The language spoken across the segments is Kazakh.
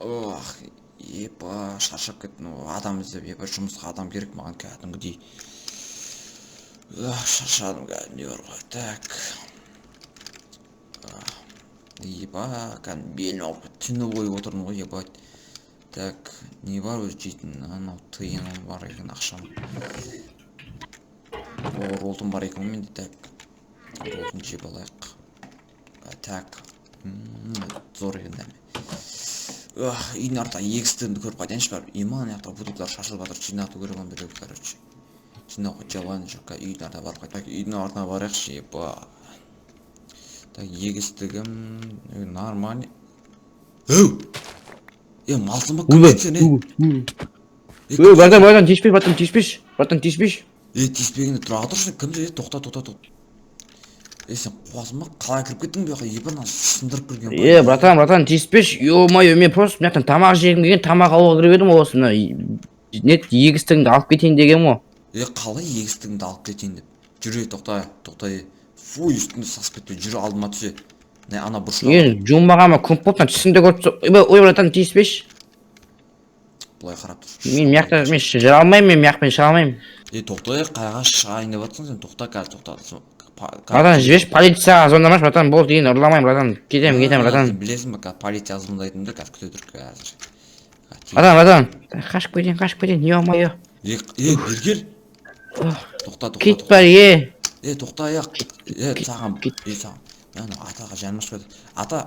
Ох, еба шаршап кеттім. Адам іздеп, еба жұмысқа адам керек маған кәдімгідей. Шаршадым кәдімгідей бар ғой. Так. Еба кәдімгі белім ауырып кетті. Түні бойы отырдым ғой, еба. Так, не бар өзі жейтін? Анау тиыным бар екен, ақшам. Роллтым бар екен менде. Так, роллтын жеп алайық. Так, зор екен дәме. Үйдің артында егістігімді көріп қайтайыншы бар. Иман яқта бутылкалар шашылып жатыр, жинату керек оны біреу, короче. Жинауға жабайын жоқ, үйдің артына барып қайтайық. Үйдің артына барайықшы, еба. Так, егістігім нормальный. Малсың ба кім кетсен, братан, тиіспеш. Тиіспегенде тұра тұршы, кім же, тоқта. Сен қуасың ба? Қалай кіріп кеттің бе? Ебана сындырып кірген ба? Братан, тиіспеш. Ё-моё, мен просто мынаяқтан тамақ жегім келген, тамақ алуға кіріп едім, осыны егістігіңді алып кетейін деген ғой. Қалай егістігіңді алып кетейін деп? Жүре, тоқта. Фу, үстінде сасып кетті, жүре алдыма түсе. Ана бұрышқа. Жумағама көп болып, түсінде көріп. Ой, братан, тиіспеш. Бұлай қарап тұр. Мен жыра алмаймын, мен мияқпен шыға алмаймын. Тоқтай, қайға шығайын деп жатсың сен? Тоқта, тоқта. Братан, жібеш, полицияға звондамаш, братан, болды дейін, ұрламайым, братан. Кетем, братан. Білесің ба, полиция звондайтынды, күте тұр қазір. Братан, қашып кетейін, ё-моё. Бергел. Тоқта. Кет бар, Тоқта, саған. Атаға жаным ашпайды. Ата,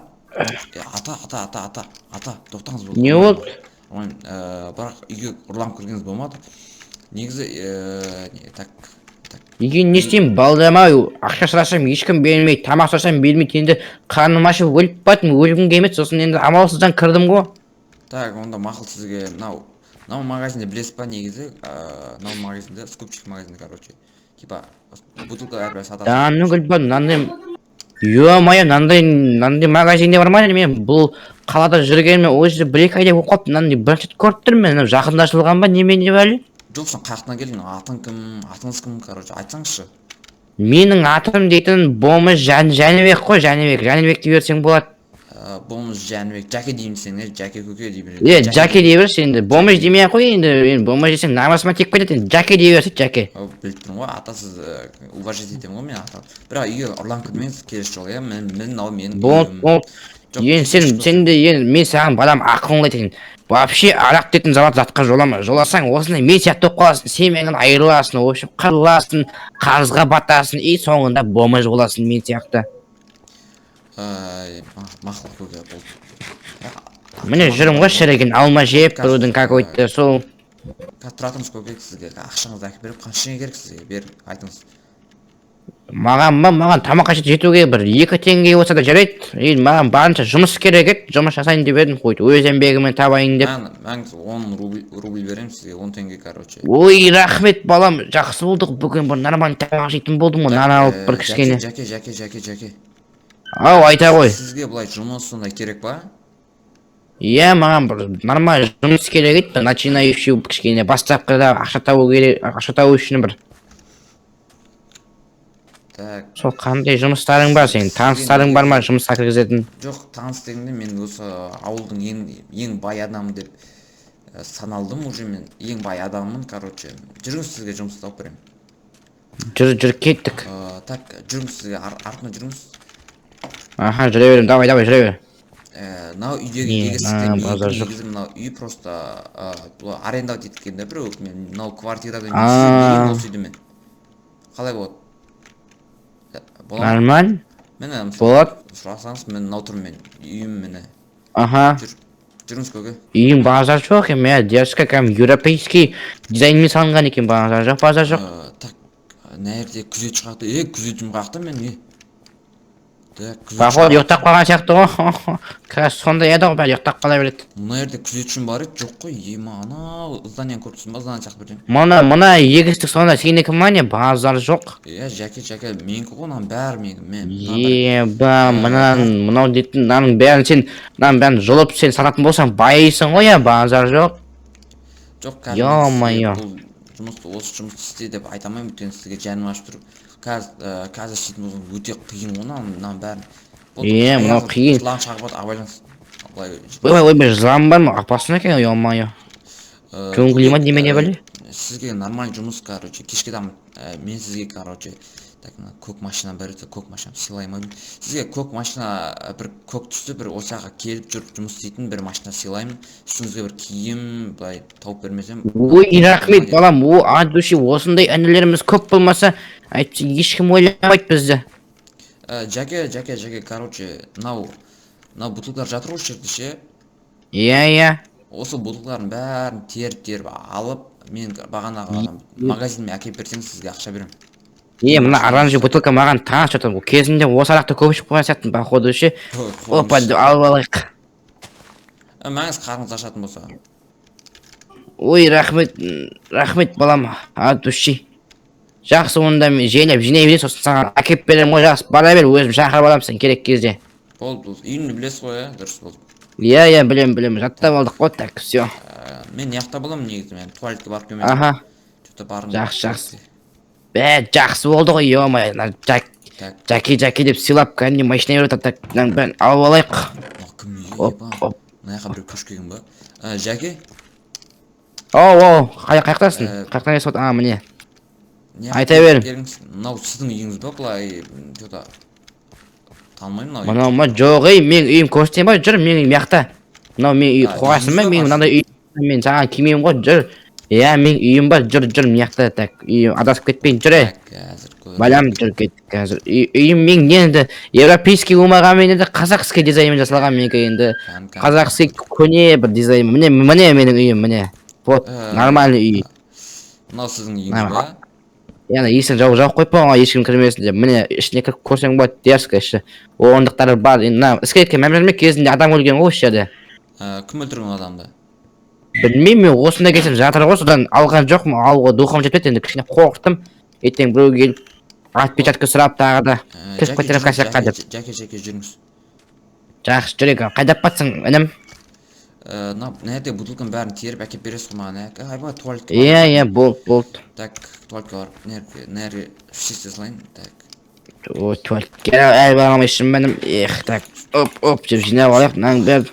тоқтаңыз болды. Не болды? Бірақ үйге ұрланып кіргеніңіз болмады. Негізі, так. Үйге не істеймін, балдамай, ақша сұрасам ешкім бермейді, тамақ сұрасам бермейді, енді қарным ашып өліп баттым, өлгім келмеді, сосын енді амалсыздан кірдім ғой. Так, онда мақұл сізге мынау магазинде білесіз ба негізі? Мынау магазинде, скупщик магазинде, короче. Типа, бутылка әрбір сатасың. Ё-моё, мынандай магазинде бар ма? Мен бұл қалада жүргеніме өзі бір-екі айда болып қалыпты, мынандай бірінші рет көріп тұрмын мен, жақында ашылған ба, немене бәле? Жоқ, сен қаяқтан келдің, атың кім, атыңыз кім, короче, айтсаңызшы. Менің атым дейтін Болмыс Жәнібек қой, Жәнібек дей берсең болады. Болмыс Жәнібек, Жәке деймін сен, Жәке көке дей береді. Жәке дей берші енді, Болмыс демей ақ қой енді, Болмыс десең намысыма тек кетеді, Жәке дей берші, Жәке. Біліп тұрмын ғой, атасыз уважать етемін ғой мен ата. Бірақ үйге ұрланып кетмеңіз келесі жолы, менің мен саған балам ақылыңды айтайын. Вообще арақ дейтін затқа жоласаң, осындай мен сияқты болып қаласың, сен менен айырыласың, вообще қырыласың, қарызға батасың, и соңында Болмыс боласың мен сияқты. Мақұл көке болды. Міне жүрім ғой шіреген алма жеп біреудің какой-то сол. Тұра тұрыңыз көке, сізге ақшаңызды әкеп беріп, қанша керек сізге, бер, айтыңыз. Маған тамақ қажет жетуге бір 2 теңге болса да жарайды. Маған барынша жұмыс керек еді, жұмыс жасайын деп едім қойды. Өз еңбегіммен табайын деп. Мен 10 рубль беремін сізге, 10 теңге, короче. Ой, рахмет балам, жақсы болдық. Бүгін бір нормальный тамақ жейтін болдым ғой, нан алып бір кішкене. Жәке. Ау, айта ғой. Сізге бұлай жұмыс сондай керек ба? Маған бір нормальный жұмыс керек еді, начинающий кішкене бастапқыда ақша табу үшін бір. Сол қандай жұмыстарың бар сен? Таныстарың бар ма жұмысқа кіргізетін? Жоқ, таныс дегенде мен осы ауылдың ең бай адамы деп саналдым уже мен. Ең бай адаммын, короче. Жүріңіз сізге жұмыс тауып беремін. Жүр кеттік. Так, жүріңіз сізге артына жүріңіз. Аха, жүре берем, давай, жүре бер. Мынау үйдегі негізі мынау үй просто арендовать еткенде біреу, мен мынау квартирада мен осы үйді мен. Қалай болады? Нормально? Болады. Сұрасаңыз, мен мынау тұрмын мен, үйім мені. Аха. Жүріңіз көке. Үйің базар жоқ екен, дерзко кәм европейский дизайнмен салынған екен, базар жоқ. Так, нәерде күзет шығақты, күзетім қақты мен, Бақой, ұйықтап қалған сияқты ғой. Қазір сондай еді ғой, бәрі ұйықтап қала береді. Мұна ерде күзетшім бар еді, жоқ қой, анау зданияны көріп тұрсың ба, здания сияқты бірден. Мұна егістік сонда сенікі ма не, базар жоқ. Жәке, менікі ғой, мынаның бәрі мен. Мынау дейтін, мынаның бәрін жұлып сен сататын болсаң байыйсың ғой, базар жоқ. Жоқ, бұл жұмысты істе деп айтамайым, өйткені сізге жаным ашып тұр. Қазір істейтін болсаң өте қиын ғой, мынаның бәрін. Мынау қиын. Жылан шағып абайлаңыз. былай ойбай жылан бар ма? Опасно екен, ё-моё. Жунгли ма немене бәле? Сізге нормальный жұмыс, короче, кешке таман мен сізге, короче, так көк машина береді, көк машина сыйлаймын. Сізге көк машина бір көк түсті бір осыға келіп жүріп жұмыс істейтін бір машина сыйлаймын. Үстіңізге бір киім былай тауып бермесем. Ой, рахмет балам. От души осындай інілеріміз көп болмаса, айтса ешкім ойламайды бізді. Жаке, короче, мынау бутылкалар жатыр осы жерде ше. Иә. Осы бутылкалардың бәрін теріп алып, мен бағанағы магазинге әкеліп берсеңіз сізге ақша беремін. Мына оранжевый бутылка маған таныс жатыр. Кезінде осы арақты көп ішіп қойған сияқтымын, походу ше. Опа, алып алайық. Мәңіз қарныңыз ашатын болса. Ой, рахмет балам. От души. Жақсы, онда мен жинай берейін, сосын саған әкеп беремін ғой, жақсы. Бара бер, өзім шақырып аламын сен керек кезде. Болды. Үйімді білесіз ғой, дұрыс болды. Иә, білем. Жаттап алдық қой, так, все. Мен яқта боламын негізі, мен туалетке барып келмедім. Аха. Жақсы. Жақсы болды ғой, ё-моё. Жаки деп сыйлап, кәдімгі машина беріп так, бәрін алып алайық. Кім ебан? Мына жаққа біреу көшіп келген ба? Жаке? Қаяқтасың? Қаяқтан есіп отыр? Міне. Айта берім. Мынау сіздің үйіңіз ба, былай танымаймын мынау. Мынау ма? Жоқ, мен үйім көрсетейін ба? Жүр, мен үйім яқта. Мынау мен үй қоғасын ба? Мен мынандай үй, мен саған кимеймін ғой, жүр. Иә, мен үйім бар, жүр, мен яқта, так. Үйім адасып кетпейін, жүр. Балам, жүр кеттік қазір. Үйім мен енді европейский болмаған, мен енді қазақский дизайнмен жасалған, менікі енді қазақский көне бір дизайн. Міне менің үйім, міне. Вот, нормальный үй. Мынау сіздің үйіңіз ба? Яғни есігін жауып қойып қойған, ешкім кірмесін деп. Міне ішіне кіріп көрсең болады, дерзкий іші. Орындықтары бар. Енді іске кеткен мәмілеме кезінде адам өлген ғой осы жерде. Кім өлтірген адамды? Білмеймін, мен осында келсем жатыр ғой, содан алған жоқпын, алуға духым жетпеді, енді кішкене қорықтым. Ертең біреу келіп отпечатка сұрап тағы да кіріп кетіріп қасаққа деп. Жаке жүріңіз. Жақсы, жүрек, қайдап батсың, інім? Мына жерде бутылканың бәрін теріп әкеп бересіз ғой маған, айбай туалетке. Иә, болды. Так, туалетке барып, нерге шисте салайын, так. Туалетке әлі барамайшын мәнім. Так, оп, деп жинап алайық, мынаның бәрін.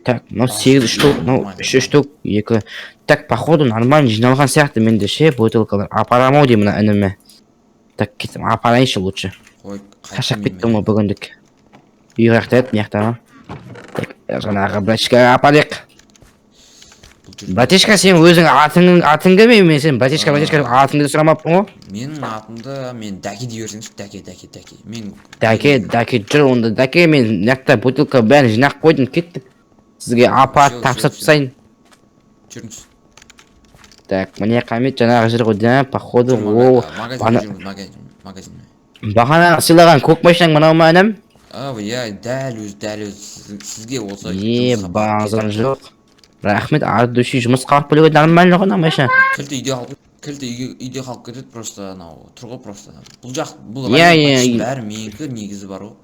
Так, мынау 8 штук, мынау 3 штук, 2. Так, походу нормально жиналған сияқты менде ше, бутылкалар. Апарамау деймін мына ініме. Так, кетім, апарайыншы лучше. Қашақ кеттім ғой бүгіндік. Үй қаяқта еді, мияқта ма? Так, жаңағы братишка апарайық. Братишка, сен өзің атың кім? Мен сен братишка атыңды сұрамаппын ғой? Менің атымды мен Дәке дей берсеңіз, Дәке. Дәке, жүр онда. Дәке, мен мияқта бутылка бәрін жинақ қойдым, кеттік. Сізге апарып тапсырып тастайын. Жүріңіз. Так, міне қамет жаңағы жыр ғой, да, походу. Магазин. Бағана сыйлаған көк машинаң мынау ма, інім? Иә, дәл өз сізге осы базар жоқ. Рахмет, от души жұмыс қалып бөлуге нормально ғой, машина. Кілті үйде қалып кетеді, просто тұр ғой, просто. Бұл бәрі менікі негізі бар ғой.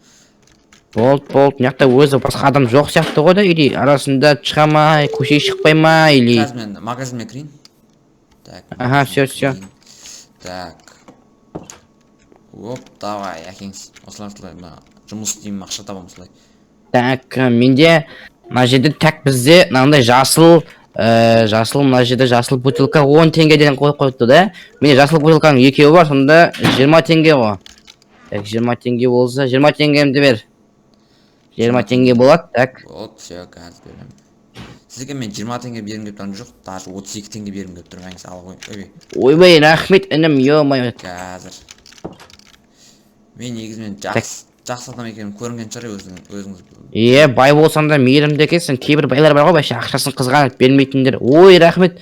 Болды, мияқта өзі басқа адам жоқ сияқты ғой да, или арасында шыға ма, көшеге шықпай ма, или... Қазір мен магазинме кірейін. Аха, все. Так. Оп, давай, әкеңіз. Осылай, жұмыс істеймін, ақша табамын осылай. Так, менде мына жерде так бізде мынандай жасыл мына жерде жасыл бутылка 10 теңгеден қойыпты да. Менде жасыл бутылканың екеуі бар, сонда 20 теңге ғой. Так, 20 теңге болса, 20 теңгемді бер. 20 теңге болады, так. Вот, все, қазір беремін. Сізге мен 20 теңге берім деп тұрған жоқ, даже 32 теңге берім деп тұрмаңыз, ал ғой. Ойбай, рахмет, інім, ё-моё. Қазір. Мен негізімен жақсы адам екенім көрінген шығар өзіңіз. Бай болсаң да мейірімді екенсің. Кейбір байлар бар ғой, бәше ақшасын қызғанып бермейтіндер. Ой, рахмет.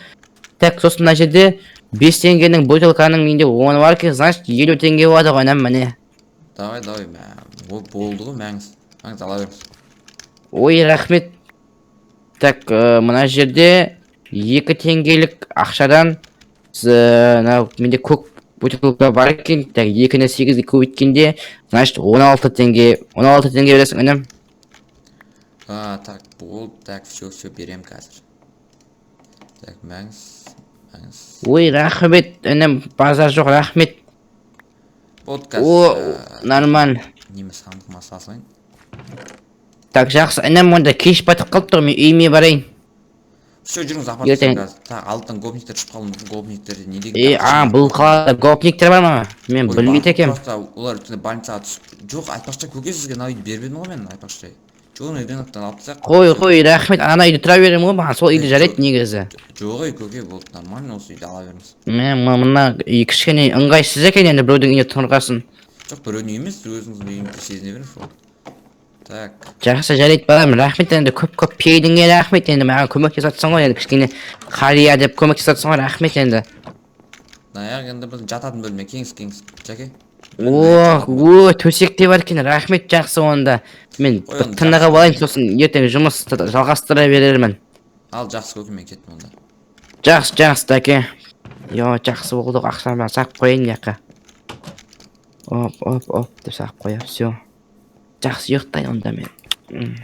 Так, сосын мына жерде 5 теңгенің бутылканың менде 10 бар екен, значит 50 теңге болады ғой, інім, міне. Давай, болды ғой, мәңіз ала беріңіз. Ой, рахмет. Так, мына жерде 2 теңгелік ақшадан менде көк бутылка бар екен. Так, 2-ні 8-ге көбейткенде, значит 16 теңге бересің, інім. Так, болды, так, все берем қазір. Так, мәңіз. Ой, рахмет, інім, базар жоқ, рахмет. Болды, қазір. Нормально. Неме сандығыма салсайын. Так, жақсы, інім онда кеш батып қалып тұр, мен үйіме барайын. Все, жүріңіз апарт Ертең. біраз. Тағы алдыдан гопниктер шығып қалды, мүмкін гопниктер не деген. Бұл қалада гопниктер бар ма? Мен білмейді екем. Просто олар түнде больницаға түсіп. Жоқ, айтпақшы көке сізге мына үйді беріп едім ғой мен, айтпақшы. Жоқ, үйден алып тастайық. Қой, рахмет, ана үйде тұра беремін ғой, маған сол үйде жарайды негізі. Жоқ, көке, болды, нормально, осы үйді ала беріңіз. Мен мына үй кішкене ыңғайсыз екен енді біреудің үйіне тұрғасын. Жоқ, біреудің үйі емес, өзіңіздің үйіңізді сезіне беріңіз ол. Так. Жақсы, жарайды балам, рахмет енді көп пейдіңе рахмет енді маған көмектесіп жатсың ғой енді кішкене қария деп көмектесіп жатсың ғой рахмет енді. Аяқ енді біз жататын бөлме кеңіс жаке. Төсек те бар екен, рахмет жақсы онда. Мен тыныға болайын, сосын ертең жұмыс жалғастыра берермін. Ал жақсы көке, мен кеттім онда. Жақсы дәке. Жақсы болды, ақшаны сақ қойын яққа. Оп деп сақ қоя, все. Жақсы ұйықтайын онда мен.